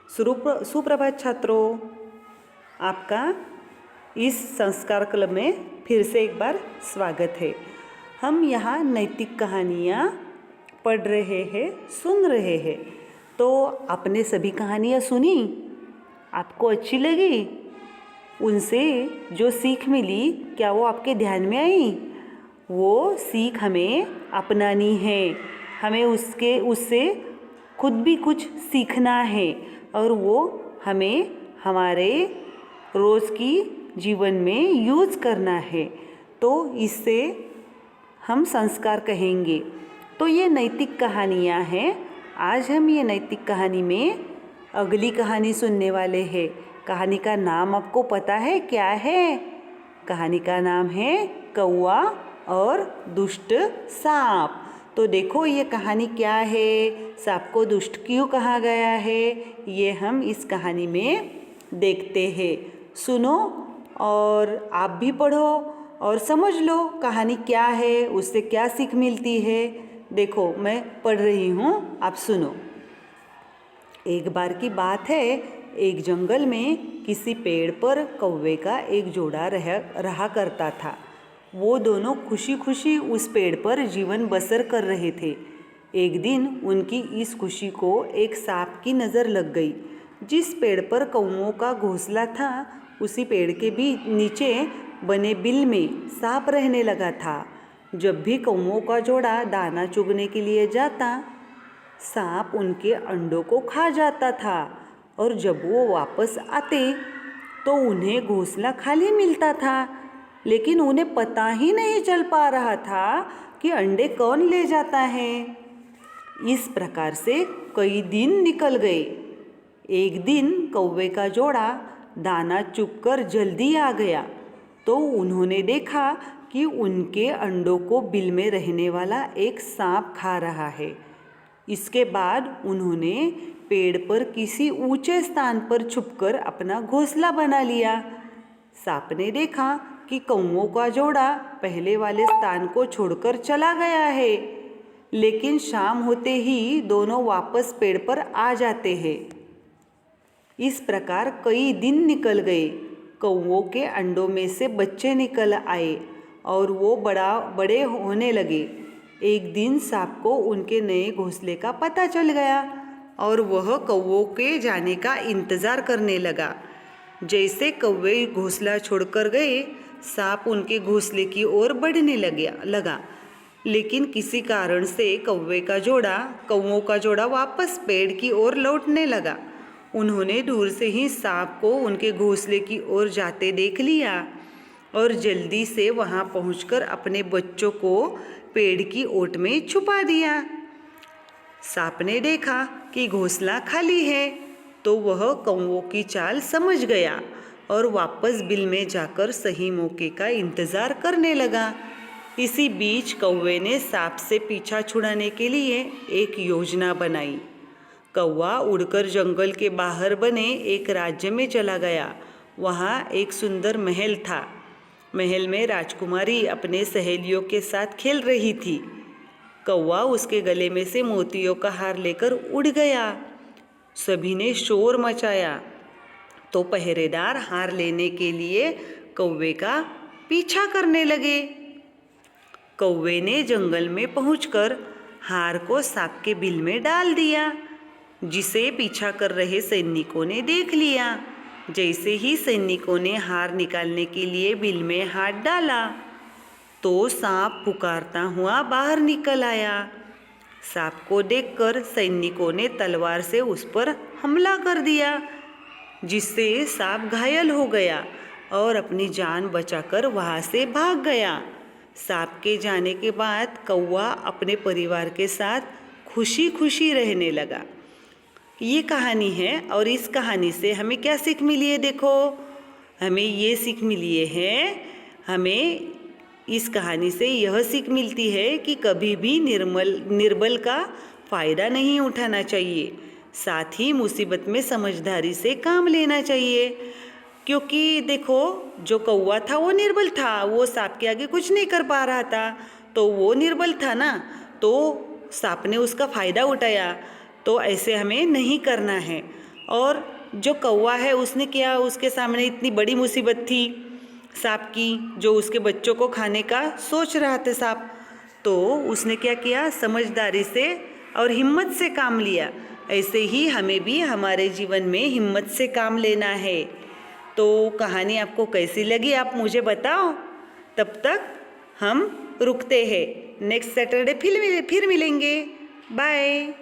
सुप्रभात छात्रों, आपका इस संस्कार क्लब में फिर से एक बार स्वागत है। हम यहाँ नैतिक कहानियाँ पढ़ रहे हैं, सुन रहे हैं। तो आपने सभी कहानियाँ सुनी, आपको अच्छी लगी? उनसे जो सीख मिली, क्या वो आपके ध्यान में आई? वो सीख हमें अपनानी है, हमें उससे खुद भी कुछ सीखना है और वो हमें हमारे रोज़ की जीवन में यूज़ करना है। तो इससे हम संस्कार कहेंगे। तो ये नैतिक कहानियाँ हैं। आज हम ये नैतिक कहानी में अगली कहानी सुनने वाले हैं। कहानी का नाम आपको पता है क्या है? कहानी का नाम है कौवा और दुष्ट सांप। तो देखो ये कहानी क्या है, सांप को दुष्ट क्यों कहा गया है, ये हम इस कहानी में देखते हैं। सुनो और आप भी पढ़ो और समझ लो कहानी क्या है, उससे क्या सीख मिलती है। देखो मैं पढ़ रही हूँ, आप सुनो। एक बार की बात है, एक जंगल में किसी पेड़ पर कौवे का एक जोड़ा रहा करता था। वो दोनों खुशी खुशी उस पेड़ पर जीवन बसर कर रहे थे। एक दिन उनकी इस खुशी को एक सांप की नज़र लग गई। जिस पेड़ पर कौवों का घोंसला था, उसी पेड़ के भी नीचे बने बिल में सांप रहने लगा था। जब भी कौवों का जोड़ा दाना चुगने के लिए जाता, सांप उनके अंडों को खा जाता था और जब वो वापस आते तो उन्हें घोंसला खाली मिलता था। लेकिन उन्हें पता ही नहीं चल पा रहा था कि अंडे कौन ले जाता है। इस प्रकार से कई दिन निकल गए। एक दिन कौवे का जोड़ा दाना चुगकर जल्दी आ गया तो उन्होंने देखा कि उनके अंडों को बिल में रहने वाला एक सांप खा रहा है। इसके बाद उन्होंने पेड़ पर किसी ऊंचे स्थान पर छुपकर अपना घोंसला बना लिया। सांप ने देखा कि कौवों का जोड़ा पहले वाले स्थान को छोड़कर चला गया है, लेकिन शाम होते ही दोनों वापस पेड़ पर आ जाते हैं। इस प्रकार कई दिन निकल गए। कौवों के अंडों में से बच्चे निकल आए और वो बड़े होने लगे। एक दिन सांप को उनके नए घोंसले का पता चल गया और वह कौवों के जाने का इंतज़ार करने लगा। जैसे कौवे घोंसला छोड़कर गए, सांप उनके घोंसले की ओर बढ़ने लगा। लेकिन किसी कारण से कौवों का जोड़ा वापस पेड़ की ओर लौटने लगा। उन्होंने दूर से ही सांप को उनके घोंसले की ओर जाते देख लिया और जल्दी से वहां पहुंचकर अपने बच्चों को पेड़ की ओट में छुपा दिया। सांप ने देखा कि घोंसला खाली है तो वह कौवों की चाल समझ गया और वापस बिल में जाकर सही मौके का इंतज़ार करने लगा। इसी बीच कौवे ने सांप से पीछा छुड़ाने के लिए एक योजना बनाई। कौवा उड़कर जंगल के बाहर बने एक राज्य में चला गया। वहाँ एक सुंदर महल था। महल में राजकुमारी अपने सहेलियों के साथ खेल रही थी। कौवा उसके गले में से मोतियों का हार लेकर उड़ गया। सभी ने शोर मचाया तो पहरेदार हार लेने के लिए कौवे का पीछा करने लगे। कौवे ने जंगल में पहुंचकर हार को सांप के बिल में डाल दिया, जिसे पीछा कर रहे सैनिकों ने देख लिया। जैसे ही सैनिकों ने हार निकालने के लिए बिल में हाथ डाला तो सांप पुकारता हुआ बाहर निकल आया। सांप को देखकर सैनिकों ने तलवार से उस पर हमला कर दिया, जिससे सांप घायल हो गया और अपनी जान बचाकर वहाँ से भाग गया। सांप के जाने के बाद कौवा अपने परिवार के साथ खुशी खुशी रहने लगा। ये कहानी है और इस कहानी से हमें क्या सीख मिली है? देखो, हमें ये सीख मिली है, हमें इस कहानी से यह सीख मिलती है कि कभी भी निर्बल का फ़ायदा नहीं उठाना चाहिए। साथ ही मुसीबत में समझदारी से काम लेना चाहिए। क्योंकि देखो, जो कौवा था वो निर्बल था, वो सांप के आगे कुछ नहीं कर पा रहा था, तो वो निर्बल था ना, तो सांप ने उसका फ़ायदा उठाया। तो ऐसे हमें नहीं करना है। और जो कौवा है उसने क्या, उसके सामने इतनी बड़ी मुसीबत थी सांप की, जो उसके बच्चों को खाने का सोच रहा था सांप, तो उसने क्या किया, समझदारी से और हिम्मत से काम लिया। ऐसे ही हमें भी हमारे जीवन में हिम्मत से काम लेना है। तो कहानी आपको कैसी लगी आप मुझे बताओ। तब तक हम रुकते हैं, नेक्स्ट सैटरडे फिर मिलेंगे। बाय।